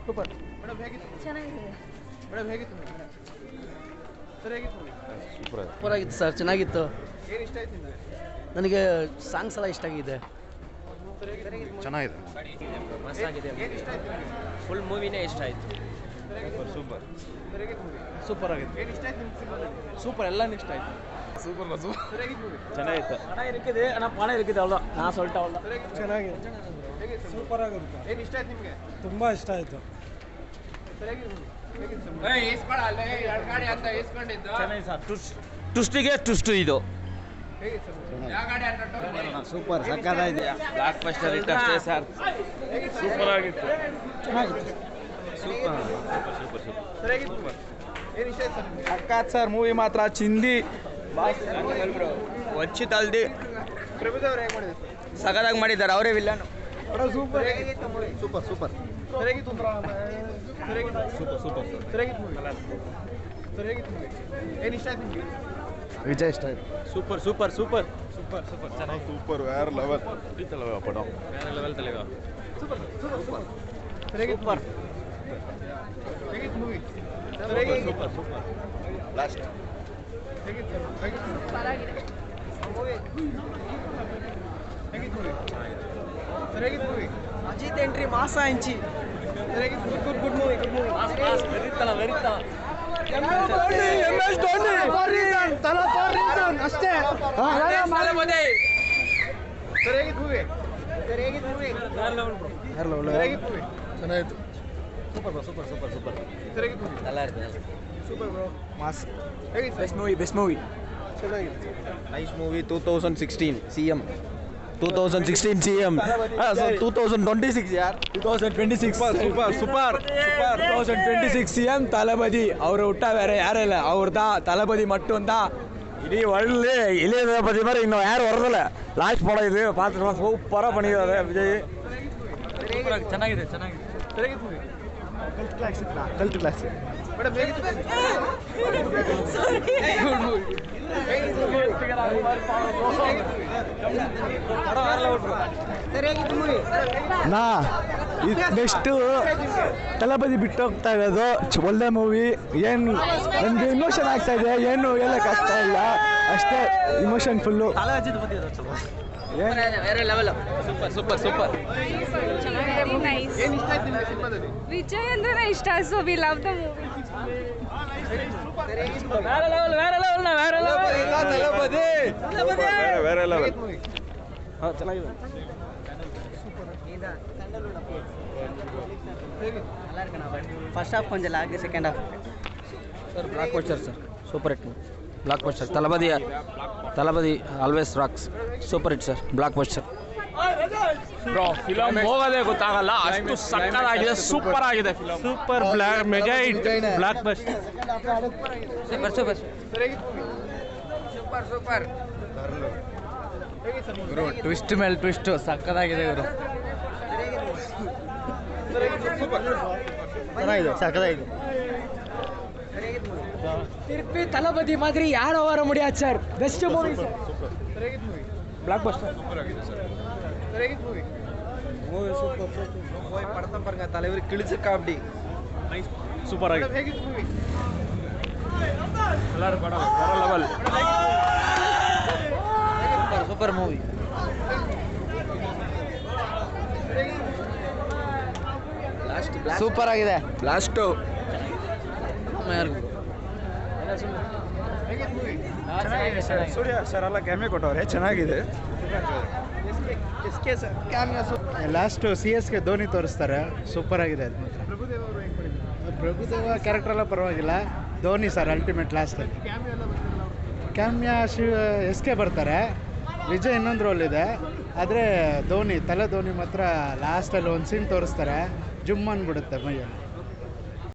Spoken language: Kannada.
ಸೂಪರ್. ಮೇಡಮ್ ಹೇಗಿತ್ತು? ಚೆನ್ನಾಗಿದೆ. ಮೇಡಮ್ ಹೇಗಿತ್ತು? ಸರ್ ಹೇಗಿತ್ತು? ಸೂಪರ್ ಆಗಿತ್ತು ಸರ್, ಚೆನ್ನಾಗಿತ್ತು. ಏನು ಇಷ್ಟ ಆಯ್ತು ನಿಮಗೆ? ನನಗೆ ಸಾಂಗ್ಸ್ ಎಲ್ಲ ಇಷ್ಟ ಆಗಿದೆ. ಚೆನ್ನಾಗಿದೆ. ಮಸ್ತಾಗಿದೆ. ಏನು ಇಷ್ಟ ಆಯ್ತು ನಿಮಗೆ? ಫುಲ್ ಮೂವಿನೇ ಇಷ್ಟ ಆಯಿತು. ಸೂಪರ್ ಸರ್ ಹೇಗಿತ್ತು ಮೂವಿ? ಸೂಪರ್ ಆಗಿತ್ತು. ಏನು ಇಷ್ಟ ಆಯ್ತು ನಿಮ್ಗೆ ಸಿನಿಮಾದಲ್ಲಿ? சூப்பர் எல்லாம் இஷ்டம் ஆயிடுச்சு. ಸೂಪರ್ ಸರ್ ಹೇಗಿತ್ತು ಮೂವಿ? ಚೆನ್ನಾಗಿತ್ತು. படம் இருக்குது ஆனால் பணம் இருக்குது அவ்வளோ நான் சொல்லிட்டேன் ಅவ்வளೋ. ಸರ್ ಹೇಗಿತ್ತು? ಚೆನ್ನಾಗಿದೆ, ಹೇಗಿತ್ತು? ಸೂಪರ್ ಆಗಿರುತ್ತೆ. ಏನು ಇಷ್ಟ ಆಯ್ತು ನಿಮಗೆ? ತುಂಬ ಇಷ್ಟ ಆಯಿತು. ಸರ್ ಹೇಗಿತ್ತು ಮೂವಿ? ಹೇಗಿತ್ತು ಸರ್? ಚೆನ್ನಾಗಿ ಸರ್. ಟ್ವಿಸ್ಟಿಗೆ ಟ್ವಿಸ್ಟ್ ಇದು. ಹೇಗಿತ್ತು ಸರ್? ಸೂಪರ್ ಸಕ್ಕತ್ತಾಗಿದೆ. ಬ್ಲಾಕ್ ಬಸ್ಟರ್ ಇಟ್ ಅಷ್ಟೇ ಸರ್. ಸೂಪರ್ ಆಗಿತ್ತು. ಸೂಪರ್. ಸರ್ ಹೇಗಿತ್ತು ಮೂವಿ? ಏನು ಇಷ್ಟ ಆಯ್ತು ಸರ್ ನಿಮಗೆ? ಅಕ್ಕಾತ್ ಸರ್ ಮೂವಿ ಮಾತ್ರ ಚಿಂದಿ ವಚ್ಚಿತಲ್ದಿ ಪ್ರಭುದೇವರು ಹೇಗೆ ಮಾಡಿದ್ರು ಸರ್? ಸಗದಾಗಿ ಮಾಡಿದ್ದಾರೆ, ಅವರೇ ವಿಲ್ಲನು. ಸೂಪರ್ ಹೇಗಿತ್ತು ಮೂವಿ? ಸೂಪರ್ ಸೂಪರ್ ಸರ್ ಹೇಗಿತ್ತು? ಸರ್ ಹೇಗಿತ್ತು? ಸೂಪರ್ ಸೂಪರ್ ಸರ್ ಹೇಗಿತ್ತು ಮೂವಿ? ಸರ್ ಹೇಗಿತ್ತು ಮೂವಿ? ಏನು ಇಷ್ಟ ಆಯ್ತು ನಿಮಗೆ? ವಿಜಯ್ ಇಷ್ಟ ಆಯ್ತು. ಸೂಪರ್ ಸೂಪರ್ ಸೂಪರ್ ಚೆನ್ನಾಗಿ ಸೂಪರ್ வேற லெவல் படம். ಬೇರೆ ಲೆವೆಲ್ ತಲೆಗ. Super super super. ಸರ್ ಹೇಗಿತ್ತು? ಸೂಪರ್. ಹೇಗಿತ್ತು ಮೂವಿ? ಸರ್ ಹೇಗಿತ್ತು? ಸೂಪರ್ ಸೂಪರ್ ಲಾಸ್ಟ್ ಹೇಗಿತ್ತು ಸರ್? ಹೇಗಿತ್ತು ಮೂವಿ? ಹೇಗಿತ್ತು ಮೂವಿ? ಸರ್ ಹೇಗಿತ್ತು ಮೂವಿ? ಅಜಿತ್ ಎಂಟ್ರಿ ಮಾಸ ಇಂಚಿ. ಸರ್ ಹೇಗಿತ್ತು? ಗುಡ್ ಮೂವಿ ವೆರಿತಲ ಅಷ್ಟೇ. ಸರ್ ಹೇಗಿತ್ತು ಮೂವಿ? ಸರ್ ಹೇಗಿತ್ತು ಮೂವಿ? ಸರ್ ಹೇಗಿತ್ತು ಮೂವಿ? ಚೆನ್ನಾಗಿತ್ತು. ಸರ್ ಹೇಗಿತ್ತು ಮೂವಿ? நல்லா இருக்கு. Super bro. ಮಾಸ್. ಹೇಗಿತ್ತು ಬೆಸ್ಟ್ ಮೂವಿ ಚೆನ್ನಾಗಿತ್ತು. Nice movie. 2016 CM 2016 CM 2026 ಯಾರ್ 2026 ಸೂಪರ್ ಸೂಪರ್ 2026 CM தளபதி. அவர் விட்டா வேற யாரும் இல்லை, அவர் தான் தளபதி மட்டும்தான். இனி ஒன்லி இளைய தளபதி மாதிரி இன்னும் யாரும் வரதில்ல. லாஸ்ட் படம் இது பார்த்துக்கலாம். சூப்பராக பண்ணிக்கிறாரு விஜய். ಚೆನ್ನಾಗಿದೆ. ಸರ್ ಹೇಗಿತ್ತು ಮೂವಿ? Cult class. ಮೇಡಮ್ ಹೇಗಿತ್ತು? Good movie. ಹೇಗಿತ್ತು ಮೂವಿ? ಸರ್ ಹೇಗಿತ್ತು ಮೂವಿ? ನಾ ನೆಕ್ಸ್ಟು ತಳಬದಿ ಬಿಟ್ಟು ಹೋಗ್ತಾ ಇರೋದು ಒಳ್ಳೆ ಮೂವಿ. ಏನು ನನಗೆ ಇಮೋಷನ್ ಆಗ್ತಾ ಇದೆ, ಏನು ಹೇಳೋಕ್ಕಾಗ್ತಾ ಇಲ್ಲ, ಅಷ್ಟೇ ಇಮೋಷನ್ ಫುಲ್ಲು. வேற லெவல். Super very nice. ಏನು ಇಷ್ಟ ಆಯ್ತು ನಿಮಗೆ ಸಿನಿಮಾದಲ್ಲಿ? ವಿಜಯ್ ಅಂದ್ರೆ ಇಷ್ಟ, so we love the movie. Sir ಹೇಗಿತ್ತು ಮೂವಿ? வேற லெவல் ಬೇರೆ ಲೆವೆಲ್. ಹೇಗಿತ್ತು ಮೂವಿ? ಚೆನ್ನಾಗಿದೆ. ಫಸ್ಟ್ ಹಾಫ್ ಕೊಂಚ lag, second half sir blockbuster sir. Super hit blockbuster. Thalapathy always rocks. Super hit sir, blockbuster. Film ಹೋಗೋದೇ ಗೊತ್ತಾಗಲ್ಲ, ಅಷ್ಟು ಸಕ್ಕತ್ತಾಗಿದೆ, ಸೂಪರ್ ಆಗಿದೆ film. Super mega hit blockbuster. Super sir ಹೇಗಿತ್ತು ಮೂವಿ? ಸೂಪರ್ ಹೇಗಿತ್ತು ಸರ್ ಮೂವಿ? ಗುರು ಟ್ವಿಸ್ಟ್ ಮೇಲೆ ಟ್ವಿಸ್ಟ್ ಸಕ್ಕತ್ತಾಗಿದೆ ಗುರು. ಸರ್ ಹೇಗಿತ್ತು? ಸೂಪರ್. ಚೆನ್ನಾಗಿದೆ, ಸಕ್ಕತ್ತಾಗಿದೆ. திருப்பி தளபதி மாதிரி யாரும் வர முடியாது சார். பெஸ்ட் மூவி ಸರ್ ಹೇಗಿತ್ತು ಮೂವಿ? Blockbuster. ಸರ್ ಹೇಗಿತ್ತು ಮೂವಿ? போய் படத்தை பாருங்க, தலைவர் கிழிச்சிருக்கா அப்படி. ಸೂಪರ್ ಆಗಿದೆ. ಮೇಡಮ್ ಹೇಗಿತ್ತು ಮೂವಿ? ಎಲ್ಲರೂ ಪಡ ಬೇರೆ ಲೆವೆಲ್. Super movie. ಸೂಪರ್ ಆಗಿದೆ ಬ್ಲಾಸ್ಟು. ಹೇಗಿತ್ತು ಮೂವಿ? ಸೂರ್ಯ ಸರ್ ಎಲ್ಲ ಕ್ಯಾಮಿಯೋ ಕೊಟ್ಟವ್ರೆ, ಚೆನ್ನಾಗಿದೆ. ಲಾಸ್ಟು CSK ಧೋನಿ ತೋರಿಸ್ತಾರೆ, ಸೂಪರ್ ಆಗಿದೆ ಅದು ಮಾತ್ರ. ಪ್ರಭುದೇವ ಅವರು ಹೇಗೆ ಮಾಡಿದ್ರು? ಪ್ರಭುದೇವ ಕ್ಯಾರೆಕ್ಟರ್ ಎಲ್ಲ ಪರವಾಗಿಲ್ಲ. ಧೋನಿ ಸರ್ ಅಲ್ಟಿಮೇಟ್ ಲಾಸ್ಟಲ್ಲಿ ಕ್ಯಾಮಿಯೋ ಎಲ್ಲ ಬರ್ತಿರಲ್ಲ ಅವರು. ಕ್ಯಾಮ್ಯ SK ಬರ್ತಾರೆ, ವಿಜಯ್ ಇನ್ನೊಂದು ರೋಲ್ ಇದೆ. ಆದರೆ ಧೋನಿ ಮಾತ್ರ ಲಾಸ್ಟಲ್ಲಿ ಒಂದು ಸೀನ್ ತೋರಿಸ್ತಾರೆ, ಜುಮ್ ಅಂದ್ಬಿಡುತ್ತೆ ಮೈಯಲ್ಲಿ.